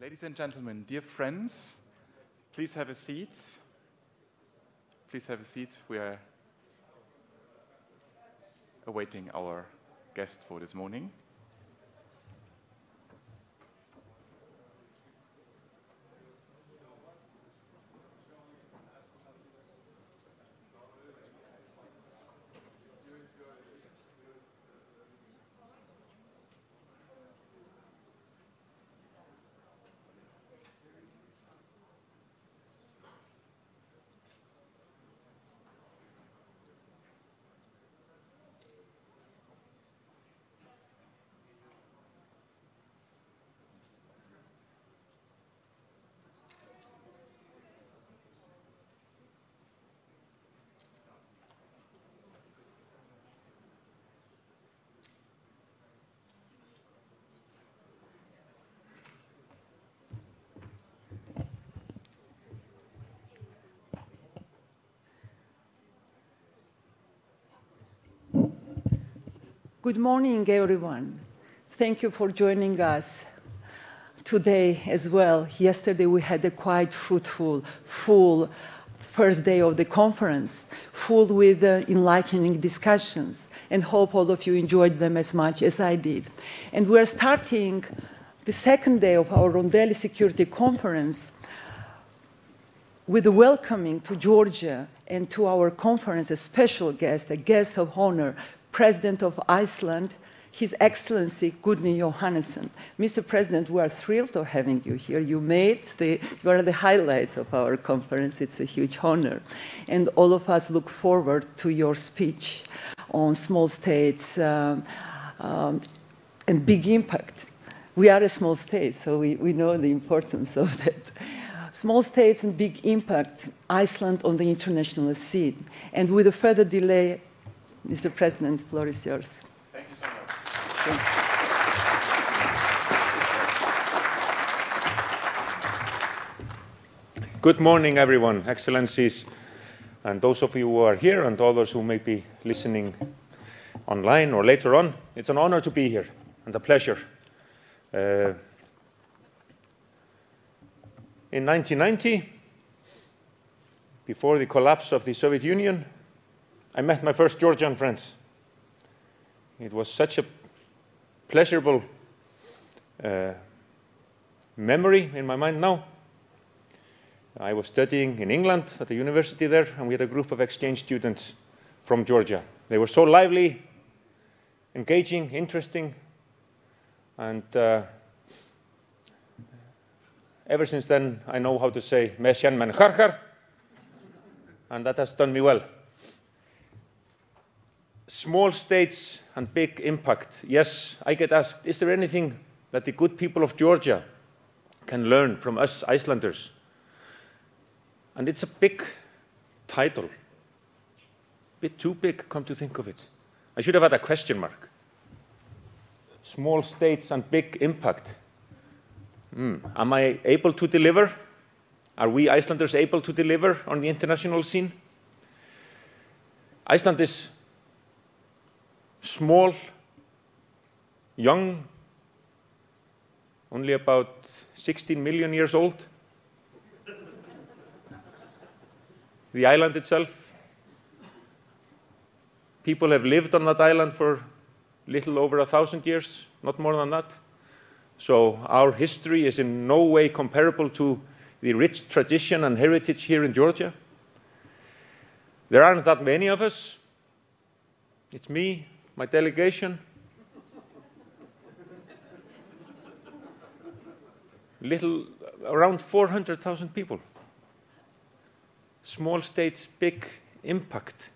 Ladies and gentlemen, dear friends, please have a seat. Please have a seat. We are awaiting our guest for this morning. Good morning, everyone. Thank you for joining us today as well. Yesterday, we had a quite fruitful, full first day of the conference, full with enlightening discussions, and hope all of you enjoyed them as much as I did. And we're starting the second day of our Rondeli Security Conference with a welcoming to Georgia and to our conference a special guest, a guest of honor, President of Iceland, His Excellency Guðni Jóhannesson. Mr. President, we are thrilled of having you here. You are the highlight of our conference. It's a huge honor. And all of us look forward to your speech on small states and big impact. We are a small state, so we know the importance of that. Small states and big impact, Iceland on the international scene. And with a further delay, Mr. President, the floor is yours. Thank you so much. Good morning, everyone, Excellencies, and those of you who are here and others who may be listening online or later on. It's an honor to be here and a pleasure. In 1990, before the collapse of the Soviet Union, I met my first Georgian friends. It was such a pleasurable memory in my mind now. I was studying in England at the university there, and we had a group of exchange students from Georgia. They were so lively, engaging, interesting, and ever since then I know how to say "Mesjan men kharkar," and that has done me well. Small states and big impact. Yes, I get asked, is there anything that the good people of Georgia can learn from us Icelanders? And it's a big title. A bit too big, come to think of it. I should have had a question mark. Small states and big impact. Am I able to deliver? Are we Icelanders able to deliver on the international scene? Iceland is small, young, only about 16 million years old. The island itself, people have lived on that island for little over 1,000 years, not more than that. So our history is in no way comparable to the rich tradition and heritage here in Georgia. There aren't that many of us. It's me, my delegation, around 400,000 people. Small states, big impact.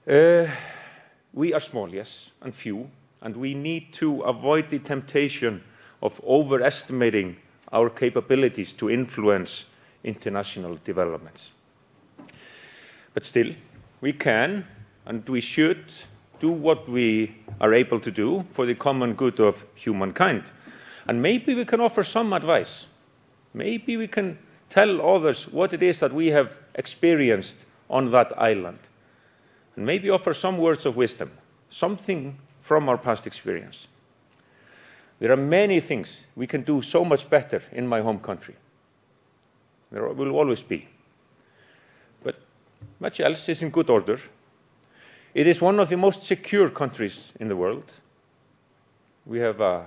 We are small, yes, and few, and we need to avoid the temptation of overestimating our capabilities to influence international developments. But still, we can and we should do what we are able to do for the common good of humankind. And maybe we can offer some advice. Maybe we can tell others what it is that we have experienced on that island. And maybe offer some words of wisdom, something from our past experience. There are many things we can do so much better in my home country. There will always be. But much else is in good order. It is one of the most secure countries in the world. We have a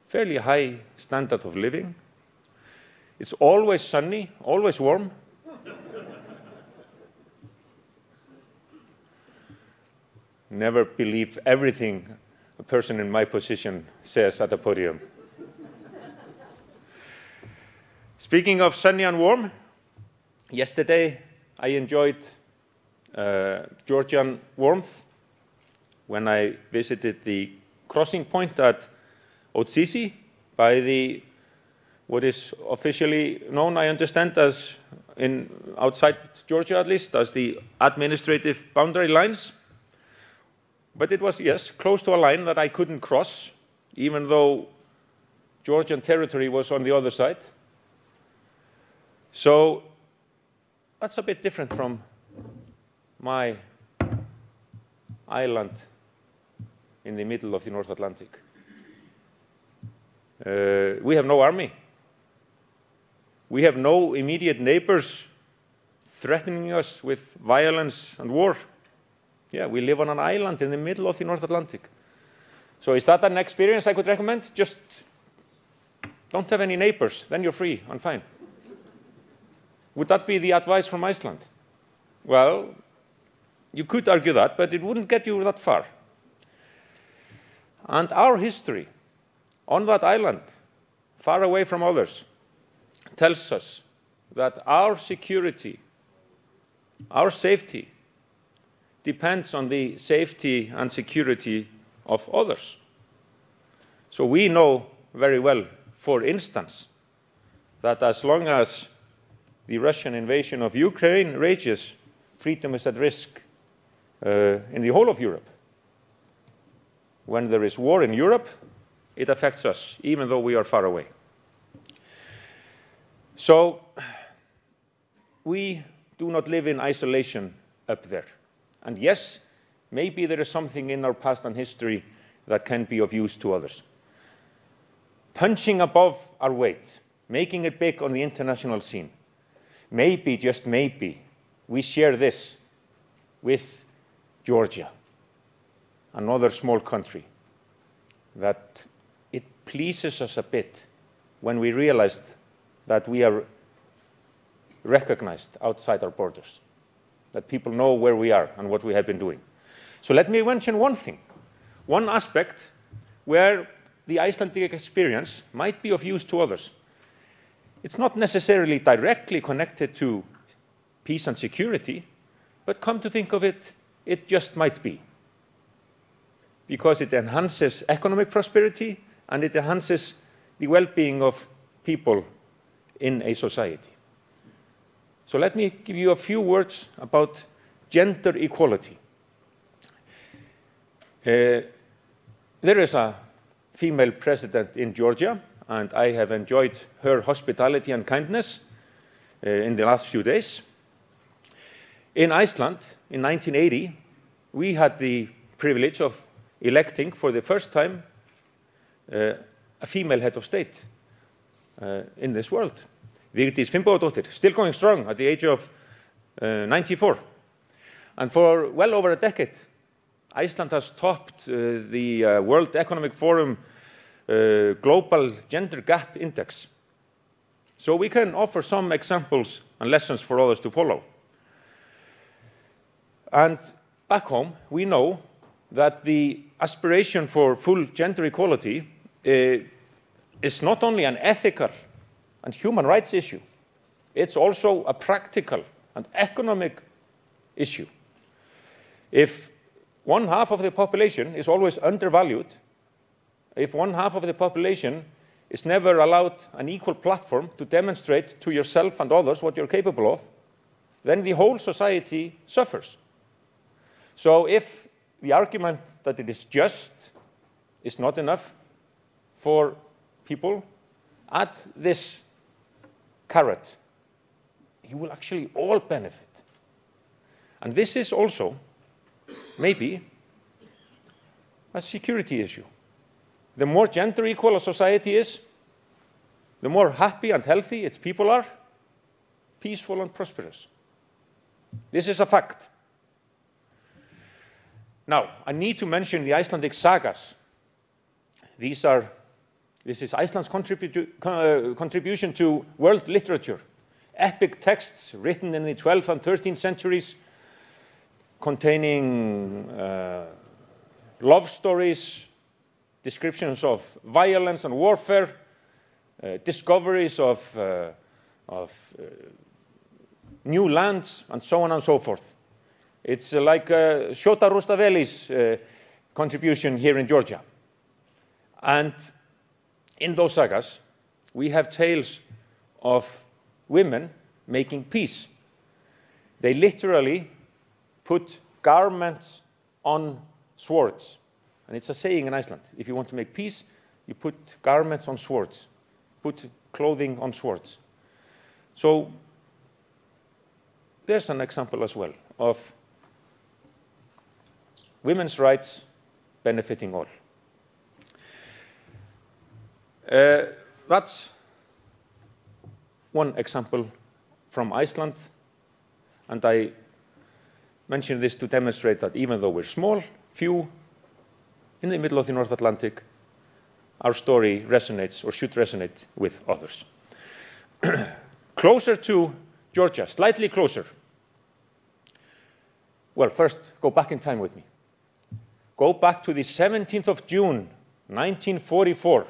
fairly high standard of living. It's always sunny, always warm. Never believe everything a person in my position says at a podium. Speaking of sunny and warm, yesterday I enjoyed Georgian warmth when I visited the crossing point at Otsisi by what is officially known, I understand, as outside Georgia at least, as the administrative boundary lines. But it was, yes, close to a line that I couldn't cross, even though Georgian territory was on the other side. So that's a bit different from my island in the middle of the North Atlantic. We have no army. We have no immediate neighbors threatening us with violence and war. Yeah, we live on an island in the middle of the North Atlantic. So is that an experience I could recommend? Just don't have any neighbors, then you're free and fine. Would that be the advice from Iceland? Well, you could argue that, but it wouldn't get you that far. And our history on that island, far away from others, tells us that our security, our safety, depends on the safety and security of others. So we know very well, for instance, that as long as the Russian invasion of Ukraine rages, freedom is at risk in the whole of Europe. When there is war in Europe, it affects us, even though we are far away. So we do not live in isolation up there. And yes, maybe there is something in our past and history that can be of use to others. Punching above our weight, making it big on the international scene. Maybe, just maybe, we share this with Georgia, another small country, that it pleases us a bit when we realized that we are recognized outside our borders, that people know where we are and what we have been doing. So let me mention one thing, one aspect where the Icelandic experience might be of use to others. It's not necessarily directly connected to peace and security, but come to think of it, it just might be. Because it enhances economic prosperity and it enhances the well-being of people in a society. So let me give you a few words about gender equality. There is a female president in Georgia, and I have enjoyed her hospitality and kindness in the last few days. In Iceland, in 1980, we had the privilege of electing for the first time a female head of state in this world. Vigdís Finnbogadóttir, still going strong at the age of 94. And for well over a decade, Iceland has topped the World Economic Forum Global Gender Gap Index. So we can offer some examples and lessons for others to follow. And back home, we know that the aspiration for full gender equality is not only an ethical and human rights issue, it's also a practical and economic issue. If one half of the population is always undervalued, if one half of the population is never allowed an equal platform to demonstrate to yourself and others what you're capable of, then the whole society suffers. So if the argument that it is just is not enough for people, add this carrot, you will actually all benefit. And this is also maybe a security issue. the more gender equal a society is, the more happy and healthy its people are, peaceful and prosperous. This is a fact. Now, I need to mention the Icelandic sagas. This is Iceland's contribution to world literature. Epic texts written in the 12th and 13th centuries containing love stories, descriptions of violence and warfare, discoveries of new lands, and so on and so forth. It's like Shota Rustaveli's contribution here in Georgia. And in those sagas, we have tales of women making peace. They literally put garments on swords. And it's a saying in Iceland. If you want to make peace, you put garments on swords. Put clothing on swords. So there's an example as well of women's rights benefiting all. That's one example from Iceland, and I mention this to demonstrate that even though we're small, few, in the middle of the North Atlantic, our story resonates or should resonate with others. Closer to Georgia, slightly closer. Well, first, go back in time with me. Go back to the 17th of June, 1944.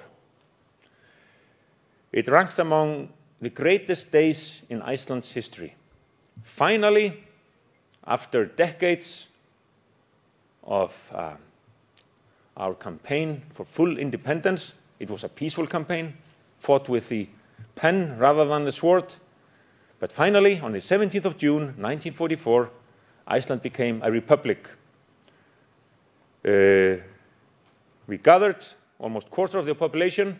It ranks among the greatest days in Iceland's history. Finally, after decades of our campaign for full independence, it was a peaceful campaign, fought with the pen rather than the sword. But finally, on the 17th of June, 1944, Iceland became a republic. We gathered almost a quarter of the population,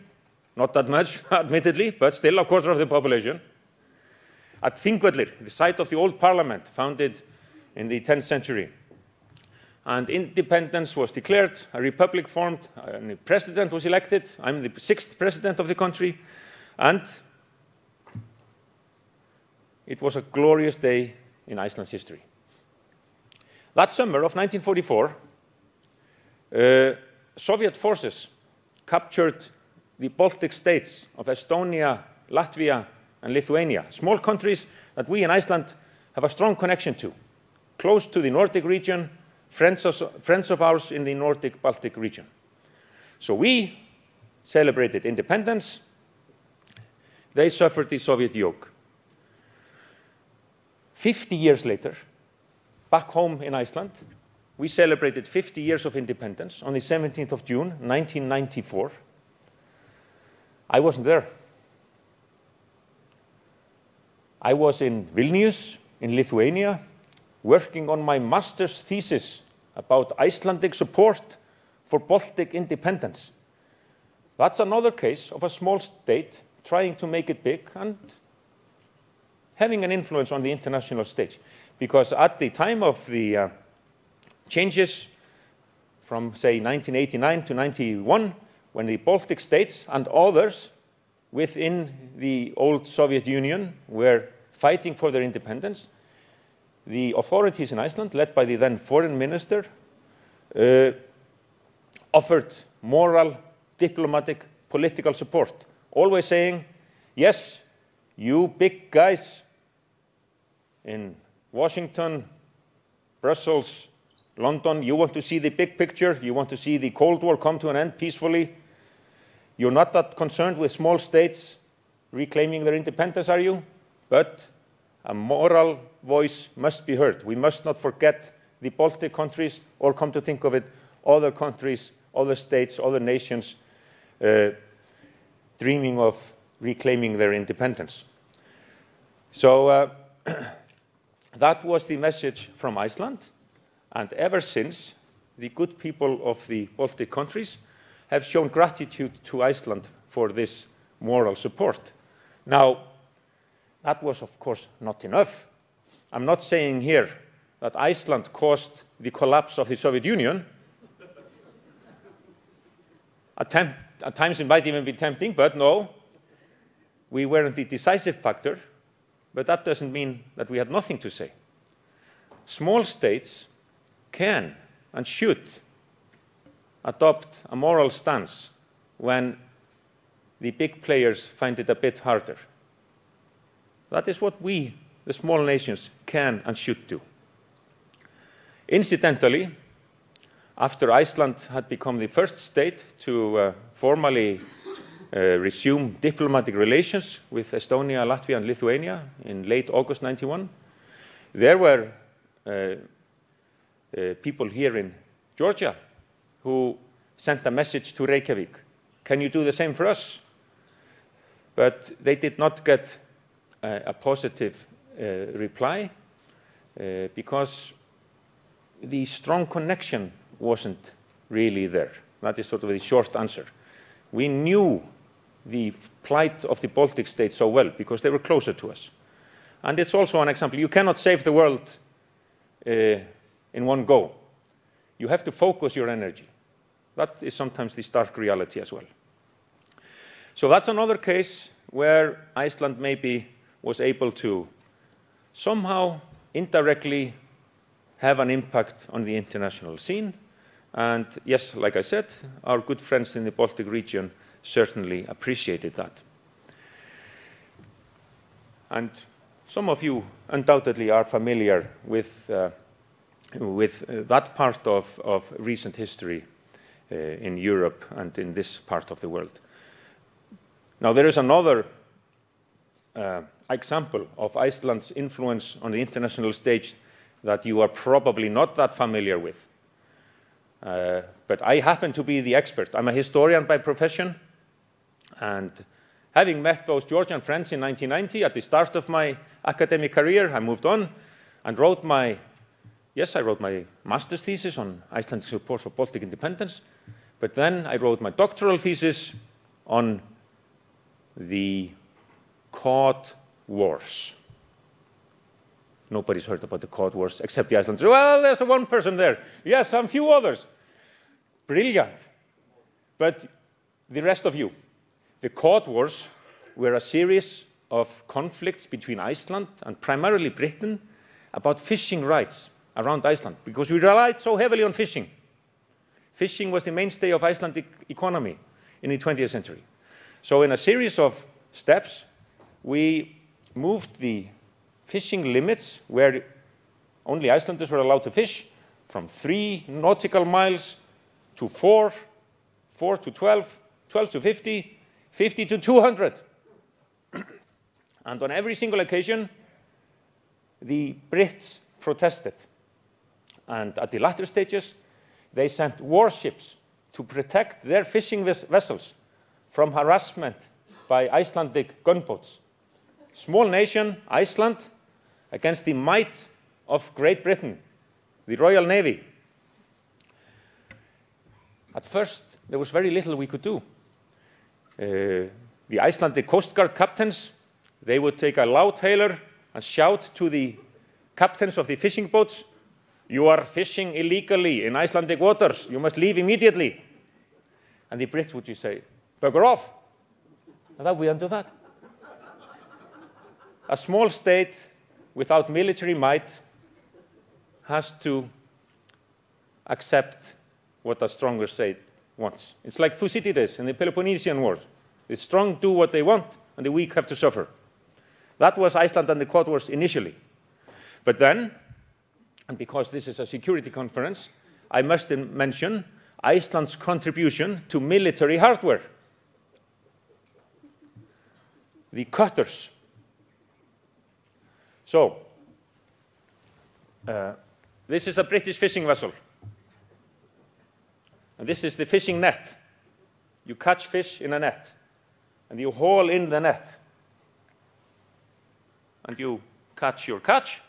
not that much, admittedly, but still a quarter of the population, at Þingvellir, the site of the old parliament, founded in the 10th century. And independence was declared, a republic formed, and a president was elected. I'm the 6th president of the country, and it was a glorious day in Iceland's history. That summer of 1944, Soviet forces captured the Baltic states of Estonia, Latvia, and Lithuania, small countries that we in Iceland have a strong connection to, close to the Nordic region, friends of ours in the Nordic-Baltic region. So we celebrated independence. They suffered the Soviet yoke. 50 years later, back home in Iceland, we celebrated 50 years of independence on the 17th of June, 1994. I wasn't there. I was in Vilnius, in Lithuania, working on my master's thesis about Icelandic support for Baltic independence. That's another case of a small state trying to make it big and having an influence on the international stage. Because at the time of the changes from, say, 1989 to 91, when the Baltic states and others within the old Soviet Union were fighting for their independence, the authorities in Iceland, led by the then foreign minister, offered moral, diplomatic, political support, always saying, yes, you big guys in Washington, Brussels, London, you want to see the big picture, you want to see the Cold War come to an end peacefully. You're not that concerned with small states reclaiming their independence, are you? But a moral voice must be heard. We must not forget the Baltic countries, or come to think of it, other countries, other states, other nations dreaming of reclaiming their independence. So that was the message from Iceland. And ever since, the good people of the Baltic countries have shown gratitude to Iceland for this moral support. Now, that was, of course, not enough. I'm not saying here that Iceland caused the collapse of the Soviet Union. At times it might even be tempting, but no, we weren't the decisive factor, but that doesn't mean that we had nothing to say. Small states can and should adopt a moral stance when the big players find it a bit harder. That is what we, the small nations, can and should do. Incidentally, after Iceland had become the first state to formally resume diplomatic relations with Estonia, Latvia, and Lithuania in late August '91, there were people here in Georgia who sent a message to Reykjavik. Can you do the same for us? But they did not get a positive reply because the strong connection wasn't really there. That is sort of the short answer. We knew the plight of the Baltic states so well because they were closer to us. And it's also an example. You cannot save the world in one go. You have to focus your energy. That is sometimes the stark reality as well. So that's another case where Iceland maybe was able to somehow indirectly have an impact on the international scene. And yes, like I said, our good friends in the Baltic region certainly appreciated that. And some of you undoubtedly are familiar with that part of recent history in Europe and in this part of the world. Now, there is another example of Iceland's influence on the international stage that you are probably not that familiar with. But I happen to be the expert. I'm a historian by profession, and having met those Georgian friends in 1990 at the start of my academic career, I moved on and wrote my master's thesis on Icelandic support for Baltic independence, but then I wrote my doctoral thesis on the Cod Wars. Nobody's heard about the Cod Wars except the Icelanders. Well, there's one person there. Yes, and a few others. Brilliant. But the rest of you, the Cod Wars were a series of conflicts between Iceland and primarily Britain about fishing rights around Iceland because we relied so heavily on fishing. Fishing was the mainstay of Icelandic economy in the 20th century. So in a series of steps, we moved the fishing limits where only Icelanders were allowed to fish from 3 nautical miles to 4, 4 to 12, 12 to 50, 50 to 200. And on every single occasion, the Brits protested. And at the latter stages, they sent warships to protect their fishing vessels from harassment by Icelandic gunboats. Small nation, Iceland, against the might of Great Britain, the Royal Navy. At first, there was very little we could do. The Icelandic Coast Guard captains, they would take a louthailer and shout to the captains of the fishing boats, "You are fishing illegally in Icelandic waters. You must leave immediately." And the Brits would just say, "Bugger off." And that we undo that. A small state without military might has to accept what a stronger state wants. It's like Thucydides in the Peloponnesian War. The strong do what they want, and the weak have to suffer. That was Iceland and the Cod Wars initially. But then, and because this is a security conference, I must mention Iceland's contribution to military hardware. The cutters. So, this is a British fishing vessel. And this is the fishing net. You catch fish in a net, and you haul in the net. And you catch your catch.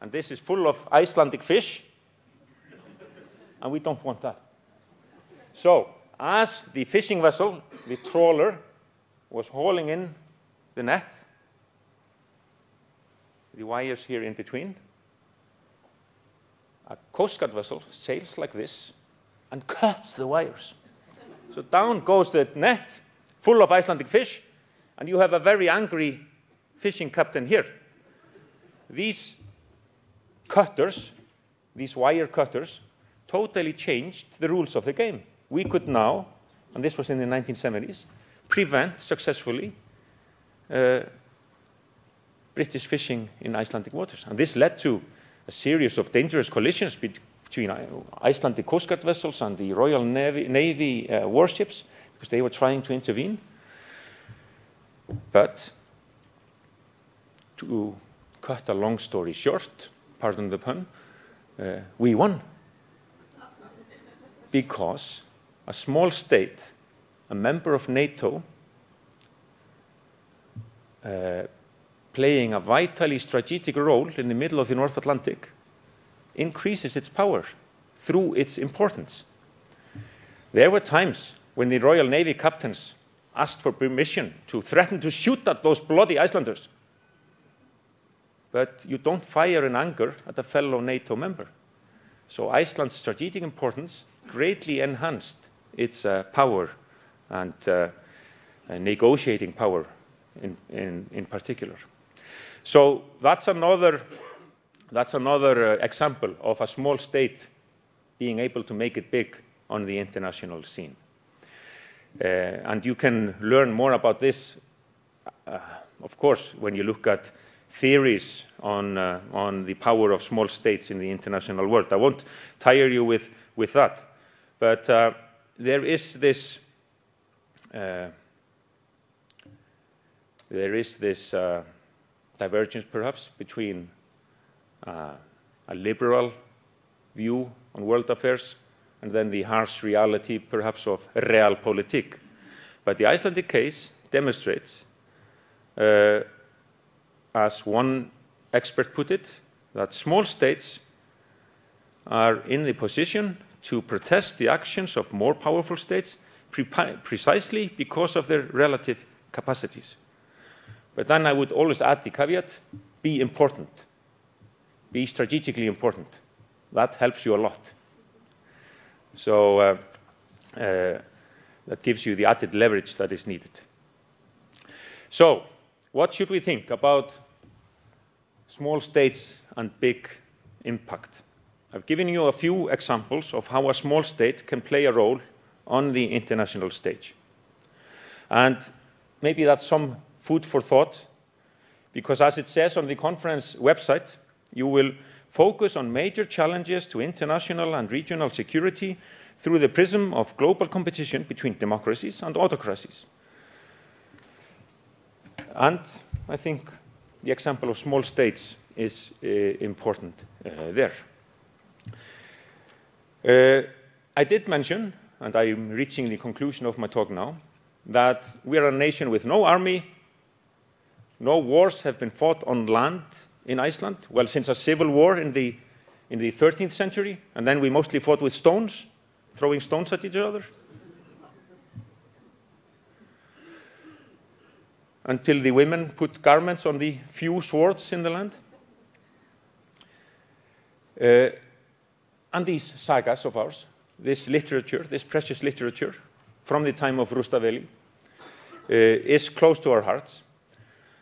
And this is full of Icelandic fish. And we don't want that. So, as the fishing vessel, the trawler, was hauling in the net, the wires here in between, a Coast Guard vessel sails like this and cuts the wires. So down goes the net full of Icelandic fish, and you have a very angry fishing captain here. These cutters, these wire cutters, totally changed the rules of the game. We could now, and this was in the 1970s, prevent successfully British fishing in Icelandic waters. And this led to a series of dangerous collisions between Icelandic Coast Guard vessels and the Royal Navy warships, because they were trying to intervene. But to cut a long story short, pardon the pun, we won. Because a small state, a member of NATO, playing a vitally strategic role in the middle of the North Atlantic, increases its power through its importance. There were times when the Royal Navy captains asked for permission to threaten to shoot at those bloody Icelanders. But you don't fire in anger at a fellow NATO member. So Iceland's strategic importance greatly enhanced its power and negotiating power in particular. So that's another example of a small state being able to make it big on the international scene. And you can learn more about this, of course, when you look at theories on the power of small states in the international world. I won't tire you with that. But there is this divergence, perhaps, between a liberal view on world affairs and then the harsh reality, perhaps, of realpolitik. But the Icelandic case demonstrates, as one expert put it, that small states are in the position to protest the actions of more powerful states precisely because of their relative capacities. But then I would always add the caveat, be important. Be strategically important. That helps you a lot. So that gives you the added leverage that is needed. So what should we think about small states and big impact? I've given you a few examples of how a small state can play a role on the international stage. And maybe that's some food for thought, because as it says on the conference website, you will focus on major challenges to international and regional security through the prism of global competition between democracies and autocracies. And I think the example of small states is important there. I did mention, and I'm reaching the conclusion of my talk now, that we are a nation with no army. No wars have been fought on land in Iceland, well, since a civil war in the 13th century, and then we mostly fought with stones, throwing stones at each other. Until the women put garments on the few swords in the land. And these sagas of ours, this literature, this precious literature from the time of Rondeli, is close to our hearts.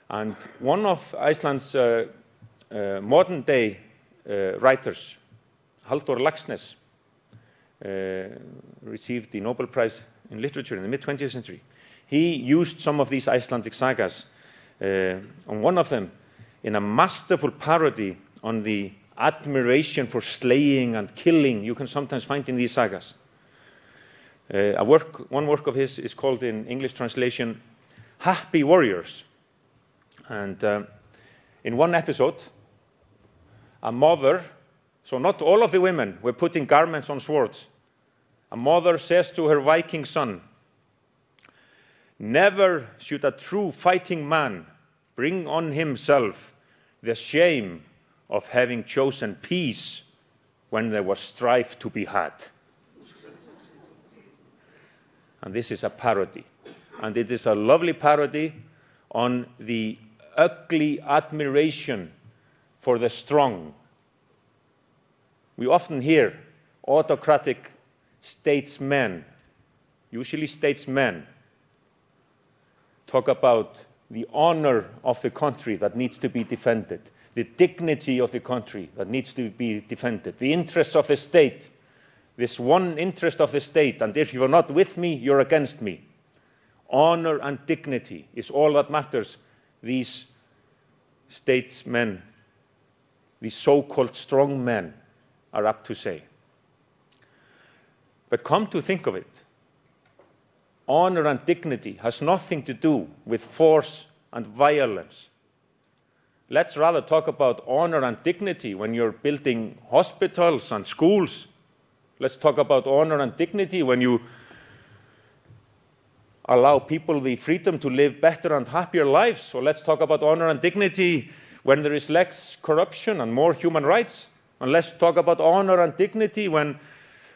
And one of Iceland's modern-day writers, Halldór Laxness, received the Nobel Prize in Literature in the mid-20th century. He used some of these Icelandic sagas, on one of them, in a masterful parody on the admiration for slaying and killing you can sometimes find in these sagas. One work of his is called, in English translation, Happy Warriors. And in one episode, a mother, so not all of the women were putting garments on swords. A mother says to her Viking son, "Never should a true fighting man bring on himself the shame of having chosen peace when there was strife to be had." And this is a parody. And it is a lovely parody on the ugly admiration for the strong. We often hear autocratic statesmen usually statesmen, talk about the honor of the country that needs to be defended, the dignity of the country that needs to be defended, the interests of the state, this one interest of the state, and if you're not with me, you're against me. Honor and dignity is all that matters, these statesmen, these so-called strong men, are apt to say. But come to think of it, honor and dignity has nothing to do with force and violence. Let's rather talk about honor and dignity when you're building hospitals and schools. Let's talk about honor and dignity when you allow people the freedom to live better and happier lives. So let's talk about honor and dignity when there is less corruption and more human rights. And let's talk about honor and dignity when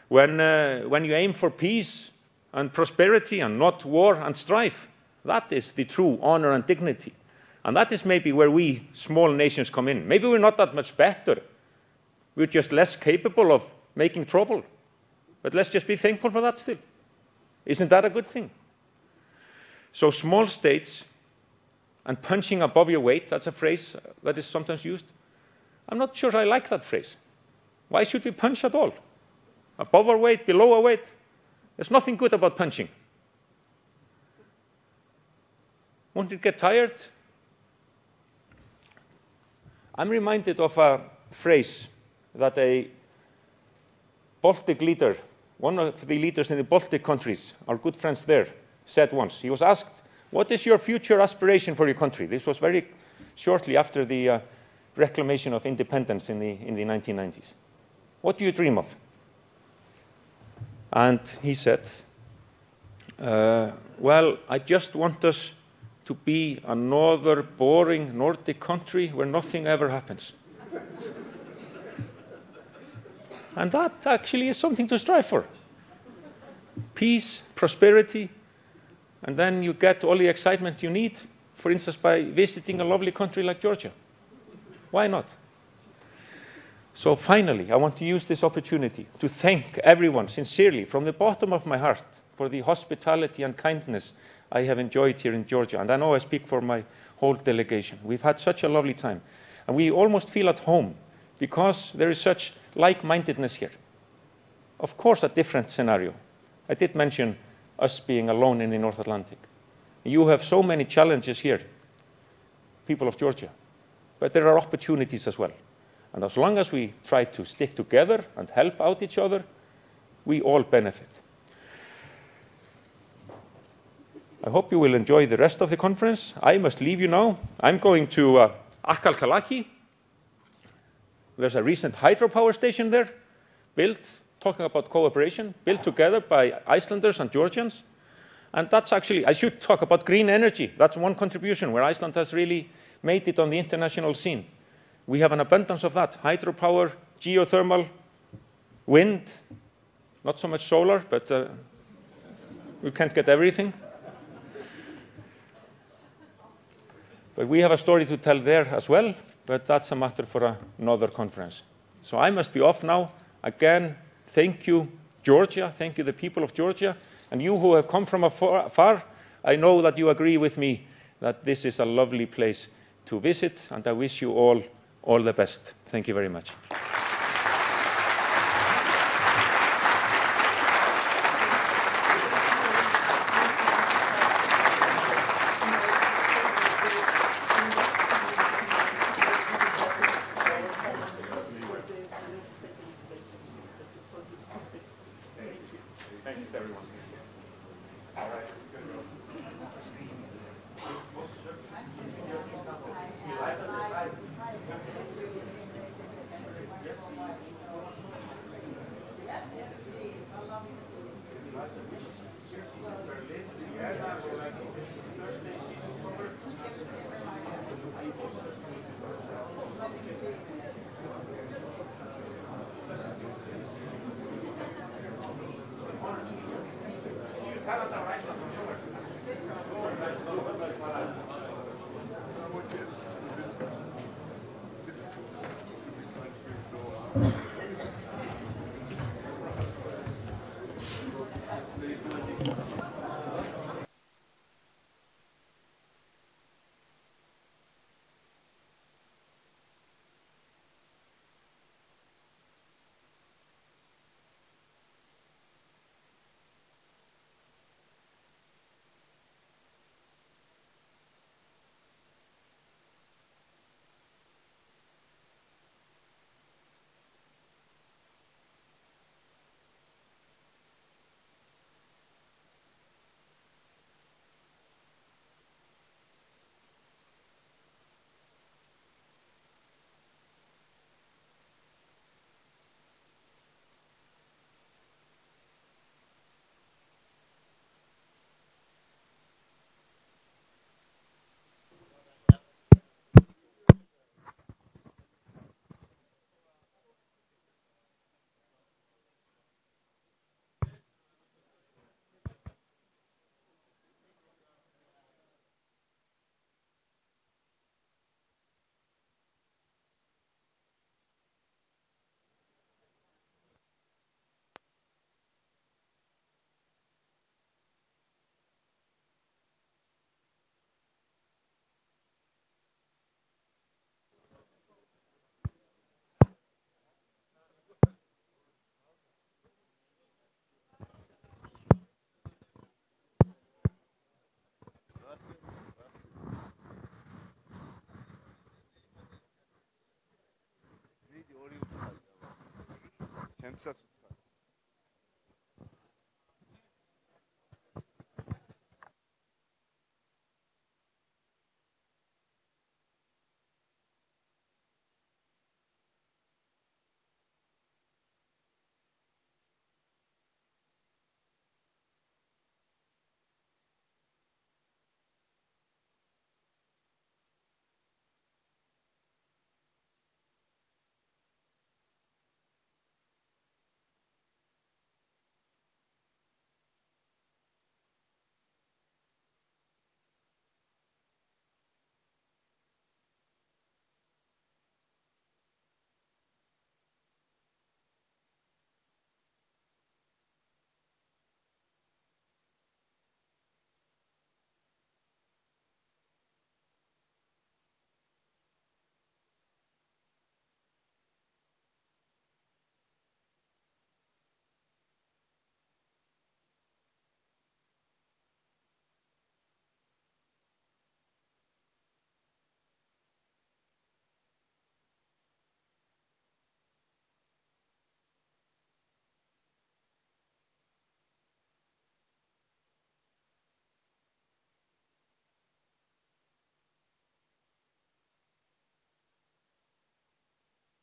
you aim for peace and prosperity and not war and strife. That is the true honor and dignity. And that is maybe where we small nations come in. Maybe we're not that much better. We're just less capable of making trouble. But let's just be thankful for that still. Isn't that a good thing? So small states and punching above your weight, that's a phrase that is sometimes used. I'm not sure I like that phrase. Why should we punch at all? Above our weight, below our weight? There's nothing good about punching. Won't it get tired? I'm reminded of a phrase that a Baltic leader, one of the leaders in the Baltic countries, our good friends there, said once. He was asked, what is your future aspiration for your country? This was very shortly after the reclamation of independence in the 1990s. What do you dream of? And he said, well, I just want us to be another boring Nordic country where nothing ever happens. And that actually is something to strive for. Peace, prosperity, and then you get all the excitement you need, for instance, by visiting a lovely country like Georgia. Why not? So finally, I want to use this opportunity to thank everyone sincerely from the bottom of my heart for the hospitality and kindness I have enjoyed here in Georgia. And I know I speak for my whole delegation. We've had such a lovely time. And we almost feel at home because there is such like-mindedness here. Of course, a different scenario. I did mention us being alone in the North Atlantic. You have so many challenges here, people of Georgia. But there are opportunities as well. And as long as we try to stick together and help out each other, we all benefit. I hope you will enjoy the rest of the conference. I must leave you now. I'm going to Akalkalaki. There's a recent hydropower station there, built, talking about cooperation, built together by Icelanders and Georgians. And that's actually, I should talk about green energy. That's one contribution where Iceland has really made it on the international scene. We have an abundance of that, hydropower, geothermal, wind, not so much solar, but we can't get everything. But we have a story to tell there as well, but that's a matter for another conference. So I must be off now. Again, thank you, Georgia. Thank you, the people of Georgia. And you who have come from afar, I know that you agree with me that this is a lovely place to visit, and I wish you all the best. Thank you very much. Thanks, everyone. All right. Kempsat